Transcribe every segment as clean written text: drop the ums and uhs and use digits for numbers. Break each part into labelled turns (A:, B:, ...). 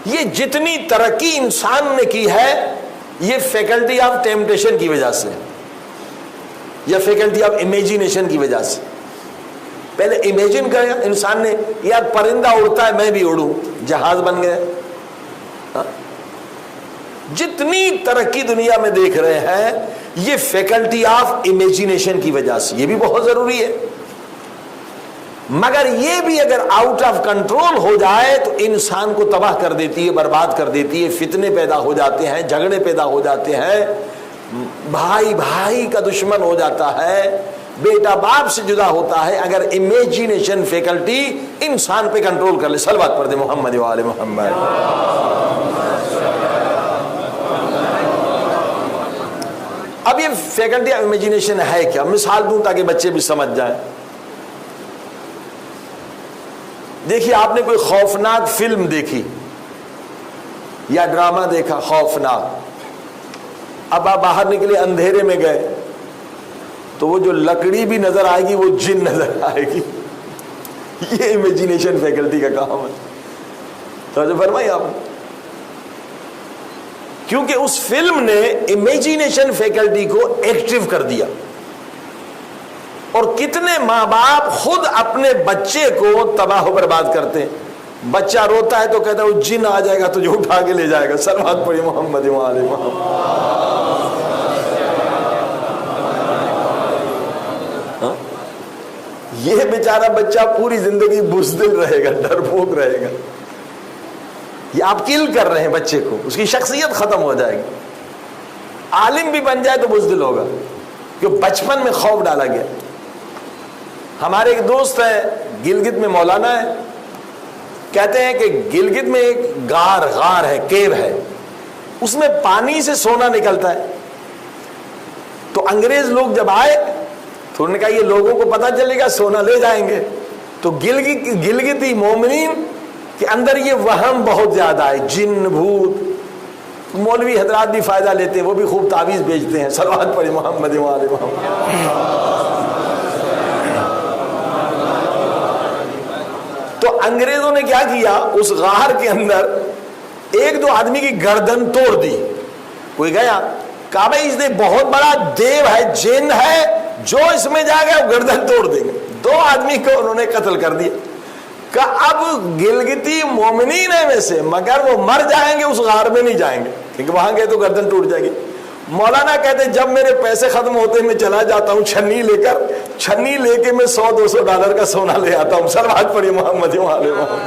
A: یہ جتنی ترقی انسان نے کی ہے یہ فیکلٹی آف ٹیمپٹیشن کی وجہ سے یا فیکلٹی آف امیجینیشن کی وجہ سے. پہلے امیجن کرے انسان نے, یار پرندہ اڑتا ہے میں بھی اڑوں, جہاز بن گئے. جتنی ترقی دنیا میں دیکھ رہے ہیں یہ فیکلٹی آف امیجینیشن کی وجہ سے, یہ بھی بہت ضروری ہے. مگر یہ بھی اگر آؤٹ آف کنٹرول ہو جائے تو انسان کو تباہ کر دیتی ہے, برباد کر دیتی ہے. فتنے پیدا ہو جاتے ہیں, جھگڑے پیدا ہو جاتے ہیں, بھائی بھائی کا دشمن ہو جاتا ہے, بیٹا باپ سے جدا ہوتا ہے. اگر امیجینیشن فیکلٹی انسان پہ کنٹرول کر لے. صلوات پڑھ دے محمد و آل محمد. اب یہ فیکلٹی آف امیجینیشن ہے کیا؟ مثال دوں تاکہ بچے بھی سمجھ جائیں. دیکھیے آپ نے کوئی خوفناک فلم دیکھی یا ڈرامہ دیکھا خوفناک, اب آپ باہر نکلے اندھیرے میں گئے تو وہ جو لکڑی بھی نظر آئے گی وہ جن نظر آئے گی. یہ امیجینیشن فیکلٹی کا کام ہے. توجہ فرمائی آپ نے, کیونکہ اس فلم نے امیجینیشن فیکلٹی کو ایکٹیو کر دیا. اور کتنے ماں باپ خود اپنے بچے کو تباہ و برباد کرتے ہیں. بچہ روتا ہے تو کہتا ہے وہ جن آ جائے گا تو جو اٹھا کے لے جائے گا. صلوات پڑھی محمد و آل محمد. یہ بیچارہ بچہ پوری زندگی بزدل رہے گا, ڈرپوک رہے گا. یہ آپ کل کر رہے ہیں بچے کو, اس کی شخصیت ختم ہو جائے گی. عالم بھی بن جائے تو بزدل ہوگا, کیونکہ بچپن میں خوف ڈالا گیا. ہمارے ایک دوست ہے گلگت میں مولانا ہے, کہتے ہیں کہ گلگت میں ایک غار ہے, کیو ہے, اس میں پانی سے سونا نکلتا ہے. تو انگریز لوگ جب آئے تو انہوں نے کہا یہ لوگوں کو پتہ چلے گا سونا لے جائیں گے. تو گلگتی مومنین کے اندر یہ وہم بہت زیادہ ہے, جن بھوت. مولوی حضرات بھی فائدہ لیتے ہیں, وہ بھی خوب تعویذ بیچتے ہیں. صلوات پڑھی محمد و آل محمد. تو انگریزوں نے کیا کیا, اس غار کے اندر ایک دو آدمی کی گردن توڑ دی. کوئی گیا کہا بھائی اس نے بہت بڑا دیو ہے, جن ہے, جو اس میں جا گیا وہ گردن توڑ دیں گے. 2 آدمی کو انہوں نے قتل کر دیا. کہ اب گلگتی مومنین ہیں میں سے, مگر وہ مر جائیں گے, اس غار میں نہیں جائیں گے, کیونکہ وہاں گئے تو گردن ٹوٹ جائے گی. مولانا کہتے جب میرے پیسے ختم ہوتے میں چلا جاتا ہوں چھنی لے کر, چھنی لے کے میں $100-200 کا سونا لے آتا ہوں. صلوات پڑھی محمد و آل محمد.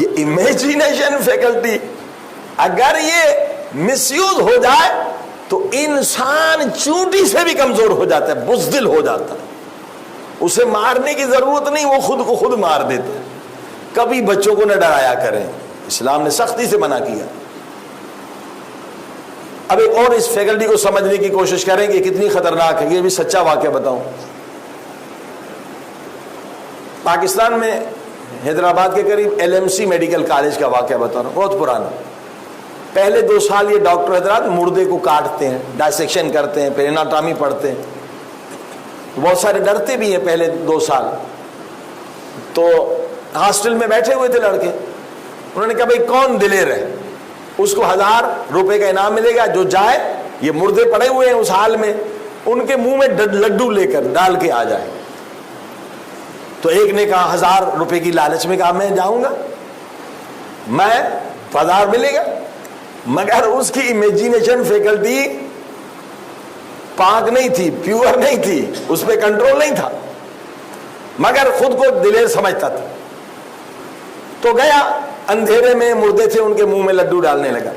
A: یہ امیجینیشن فیکلٹی اگر یہ مس یوز ہو جائے تو انسان چونٹی سے بھی کمزور ہو جاتا ہے, بزدل ہو جاتا ہے. اسے مارنے کی ضرورت نہیں, وہ خود کو خود مار دیتا ہے. کبھی بچوں کو نہ ڈرایا کریں, اسلام نے سختی سے منع کیا. اب ایک اور اس فیکلٹی کو سمجھنے کی کوشش کریں کہ کتنی خطرناک ہے. یہ بھی سچا واقعہ بتاؤں. پاکستان میں حیدرآباد کے قریب LMC میڈیکل کالج کا واقعہ بتا رہا ہوں, بہت پرانا. پہلے 2 سال یہ ڈاکٹر حضرات مردے کو کاٹتے ہیں, ڈائسیکشن کرتے ہیں, پھر اناٹامی پڑھتے ہیں. بہت سارے ڈرتے بھی ہیں پہلے 2 سال. تو ہاسٹل میں بیٹھے ہوئے تھے لڑکے, انہوں نے کہا بھائی کون دلیر ہے, اس کو $1000 کا انعام ملے گا جو جائے, یہ مردے پڑے ہوئے ہیں اس حال میں, ان کے منہ میں لڈو لے کر ڈال کے آ جائے. تو ایک نے کہا $1000 کی لالچ میں کہا میں جاؤں گا, میں $1000 ملے گا. مگر اس کی امیجینیشن فیکلٹی پاک نہیں تھی, پیور نہیں تھی, اس پہ کنٹرول نہیں تھا, مگر خود کو دلیر سمجھتا تھا. تو گیا, اندھیرے میں مردے تھے, ان کے منہ میں لڈو ڈالنے لگا.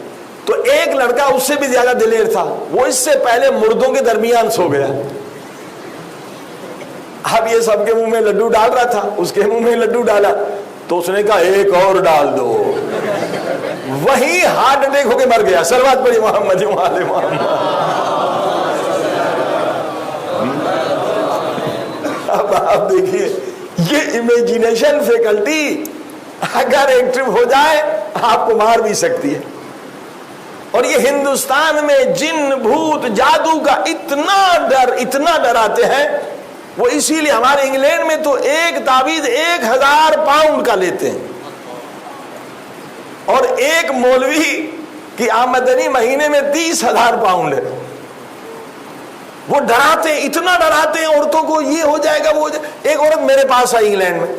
A: تو ایک لڑکا اس سے بھی زیادہ دلیر تھا, وہ اس سے پہلے مردوں کے درمیان سو گیا. اب یہ سب کے منہ میں لڈو ڈال رہا تھا, اس کے منہ میں لڈو ڈالا تو اس نے کہا ایک اور ڈال دو. وہی ہارٹ اٹیک ہو کے مر گیا. صلوات پڑھی محمد و آل محمد. اب آپ دیکھیے یہ امیجینیشن فیکلٹی اگر ایکٹیو ہو جائے آپ کو مار بھی سکتی ہے. اور یہ ہندوستان میں جن بھوت جادو کا اتنا ڈر آتے ہیں وہ اسی لیے ہمارے انگلینڈ میں تو ایک تعویذ 1000 پاؤنڈ کا لیتے ہیں، اور ایک مولوی کی آمدنی مہینے میں 30,000 پاؤنڈ ہے۔ وہ ڈراتے ہیں، اتنا ڈراتے ہیں عورتوں کو، یہ ہو جائے گا وہ ہو جائے گا۔ ایک عورت میرے پاس آئی انگلینڈ میں،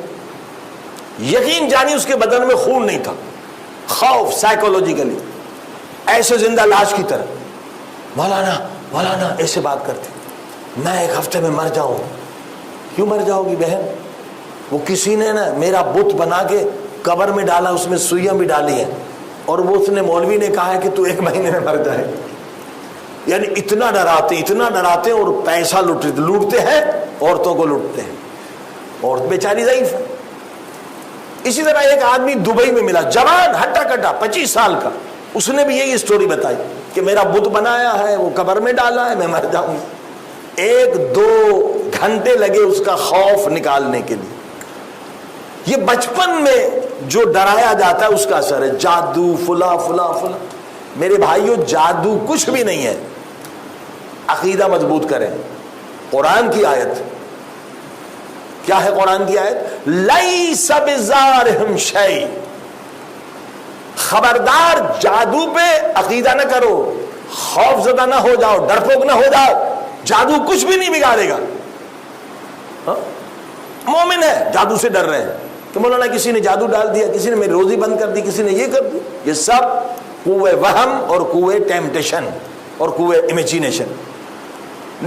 A: یقین جانی اس کے بدن میں خون نہیں تھا، خوف سائیکولوجیکلی، ایسے زندہ لاش کی طرح، مولانا مولانا ایسے بات کرتے، میں 1 ہفتے میں مر جاؤں۔ کیوں مر جاؤ گی بہن؟ وہ کسی نے نا میرا بت بنا کے قبر میں ڈالا، اس میں سوئیاں بھی ڈالی ہیں، اور وہ اس نے مولوی نے کہا ہے کہ تو 1 مہینے میں مر جائے۔ یعنی اتنا ڈراتے ہیں، اور پیسہ لوٹتے ہیں، عورتوں کو لوٹتے ہیں، عورت بیچاری ضعیف ہے۔ اسی طرح ایک آدمی دبئی میں ملا، جوان ہٹا کٹا 25 سال کا، اس نے بھی یہی اسٹوری بتائی کہ میرا بت بنایا ہے، وہ قبر میں ڈالا ہے، میں مر جاؤں گا۔ 1-2 گھنٹے لگے اس کا خوف نکالنے کے لیے۔ یہ بچپن میں جو ڈرایا جاتا ہے اس کا اثر ہے، جادو فلا فلا فلا۔ میرے بھائیوں، جادو کچھ بھی نہیں ہے، عقیدہ مضبوط کریں۔ قرآن کی آیت کیا ہے؟ قرآن کی آیت لیس بزارہم شیء، خبردار جادو پہ عقیدہ نہ کرو، خوف زدہ نہ ہو جاؤ، ڈرپوک نہ ہو جاؤ، جادو کچھ بھی نہیں بگاڑے گا۔ مومن ہے، جادو سے ڈر رہے ہیں کہ مولانا کسی نے جادو ڈال دیا، کسی نے میری روزی بند کر دی، کسی نے یہ کر دی۔ یہ سب قوے وہم اور قوے ٹیمپٹیشن اور قوے امیجینیشن۔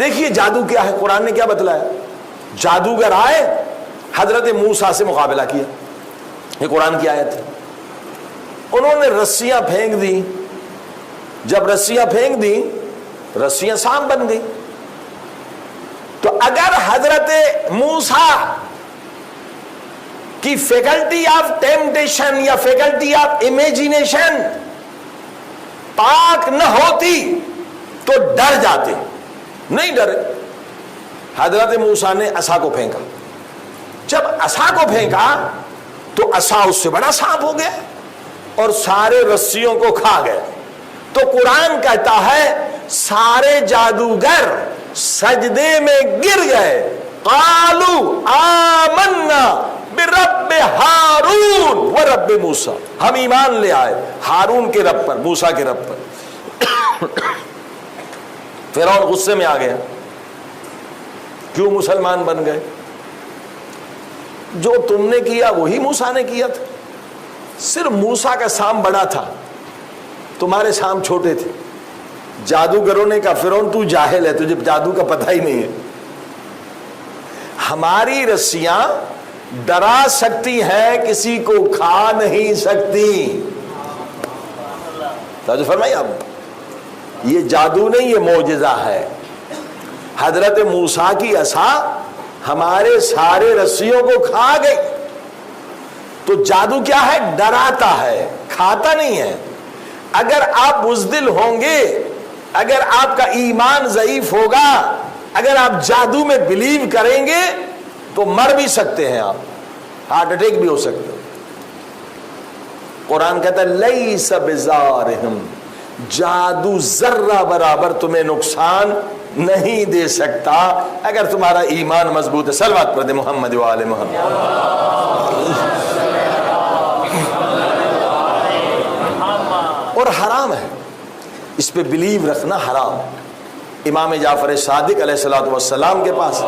A: دیکھیے جادو کیا ہے، قرآن نے کیا بتلایا۔ جادوگر آئے، حضرت موسیٰ سے مقابلہ کیا، یہ قرآن کی آیت ہے۔ انہوں نے رسیاں پھینک دی، جب رسیاں پھینک دی، رسیاں سانپ بن گئی۔ تو اگر حضرت موسیٰ کی فیکلٹی آف ٹیمپٹیشن یا فیکلٹی آف امیجینیشن پاک نہ ہوتی تو ڈر جاتے، نہیں ڈرے۔ حضرت موسیٰ نے عصا کو پھینکا، جب عصا کو پھینکا تو عصا اس سے بڑا سانپ ہو گیا اور سارے رسیوں کو کھا گئے۔ تو قرآن کہتا ہے سارے جادوگر سجدے میں گر گئے، قالوا آمنا برب ہارون ورب موسیٰ، ہم ایمان لے آئے ہارون کے رب پر، موسیٰ کے رب پر۔ فرعون غصے میں آ گیا، کیوں مسلمان بن گئے؟ جو تم نے کیا وہی موسیٰ نے کیا تھا، صرف موسیٰ کا سام بڑا تھا، تمہارے سام چھوٹے تھے۔ جادوگروں نے کہا فرعون تو جاہل ہے، تجھے جادو کا پتہ ہی نہیں ہے۔ ہماری رسیاں ڈرا سکتی ہیں، کسی کو کھا نہیں سکتی۔ توجہ فرمائیے آپ، یہ جادو نہیں، یہ معجزہ ہے۔ حضرت موسیٰ کی عصا ہمارے سارے رسیوں کو کھا گئی۔ تو جادو کیا ہے؟ ڈراتا ہے، کھاتا نہیں ہے۔ اگر آپ بزدل ہوں گے، اگر آپ کا ایمان ضعیف ہوگا، اگر آپ جادو میں بلیو کریں گے تو مر بھی سکتے ہیں، آپ ہارٹ اٹیک بھی ہو سکتے ہیں۔ قرآن کہتا ہے لیس بزارہم، جادو ذرہ برابر تمہیں نقصان نہیں دے سکتا اگر تمہارا ایمان مضبوط ہے۔ صلوات پڑھ دے محمد و آل محمد۔ اور حرام ہے، اس پہ بلیو رکھنا حرام۔ امام جعفر صادق علیہ الصلوۃ والسلام کے پاس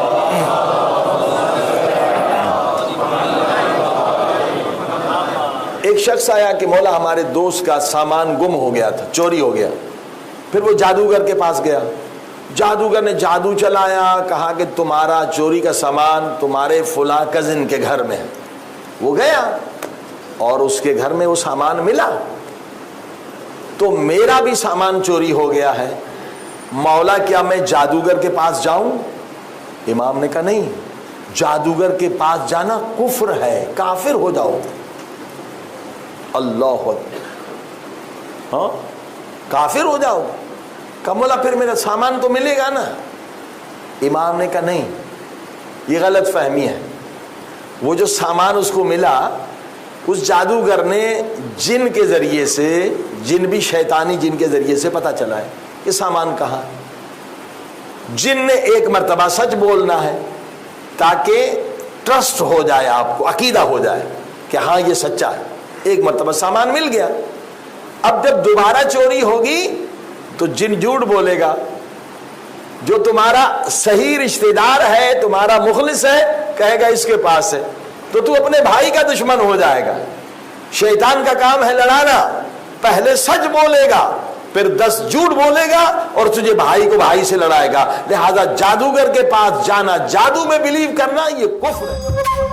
A: ایک شخص آیا کہ مولا ہمارے دوست کا سامان گم ہو گیا تھا، چوری ہو گیا۔ پھر وہ جادوگر کے پاس گیا، جادوگر نے جادو چلایا، کہا کہ تمہارا چوری کا سامان تمہارے فلاں کزن کے گھر میں ہے۔ وہ گیا اور اس کے گھر میں وہ سامان ملا۔ تو میرا بھی سامان چوری ہو گیا ہے، مولا کیا میں جادوگر کے پاس جاؤں؟ امام نے کہا نہیں، جادوگر کے پاس جانا کفر ہے، کافر ہو جاؤ۔ اللہ اکبر، ہاں کافر ہو جاؤ۔ کہا مولا پھر میرا سامان تو ملے گا نا؟ امام نے کہا نہیں، یہ غلط فہمی ہے۔ وہ جو سامان اس کو ملا، اس جادوگر نے جن کے ذریعے سے، جن بھی شیطانی جن کے ذریعے سے پتہ چلا ہے کہ سامان کہاں۔ جن نے ایک مرتبہ سچ بولنا ہے، تاکہ ٹرسٹ ہو جائے، آپ کو عقیدہ ہو جائے کہ ہاں یہ سچا ہے. ایک مرتبہ سامان مل گیا، اب جب دوبارہ چوری ہوگی تو جن جھوٹ بولے گا. جو تمہارا صحیح رشتہ دار ہے، تمہارا مخلص ہے، کہے گا اس کے پاس ہے، تو تو اپنے بھائی کا دشمن ہو جائے گا. شیطان کا کام ہے لڑانا، پہلے سچ بولے گا پھر 10 جھوٹ بولے گا اور تجھے بھائی کو بھائی سے لڑائے گا. لہذا جادوگر کے پاس جانا، جادو میں بلیو کرنا، یہ کفر ہے.